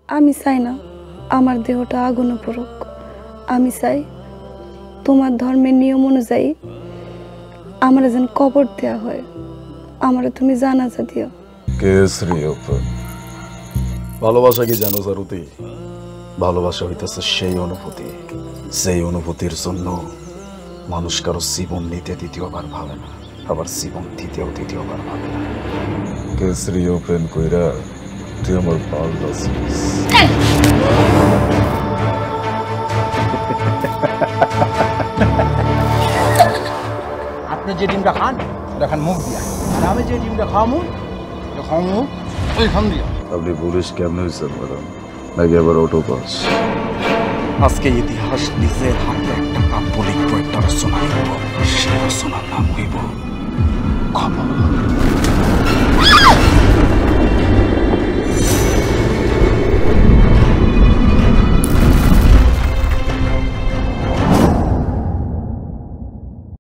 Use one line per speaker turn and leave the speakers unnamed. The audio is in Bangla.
আমি চাই না আমার দেহটা আগুনে পড়ুক। আমি চাই তোমার ধর্মের নিয়ম অনুযায়ী আমার যেন কবর দেওয়া হয়, আমারে তুমি জানাজা দিও।
কেসরি ওপেন। ভালোবাসা কি জানো জারুতি? ভালোবাসা হইতেছে সেই অনুভূতি, সেই অনুভূতির জন্য মানুষ কারো জীবন নিতে দ্বিতীয়বার ভাবে না, আবার জীবন দ্বিতীয়বার ভাবে না। কেসরি ওপেন কইরা তুই আমার পাল দাসিস।
আপনি যে ডিমটা খান ওটা খান মুখ দিয়া, আর আমি যে ডিমটা খাওয়ামু ওটা খাওয়ামু ওইখান দিয়া।
আপনি পুলিশ কেমন হয়েছেন ম্যাডাম, নাকি আবার অটো পাস?
আজকে ইতিহাস নিজের হাতে একটা কাব্য লিখবো, একটা রচনা লিখবো, সেই রচনার নাম হইব খবর।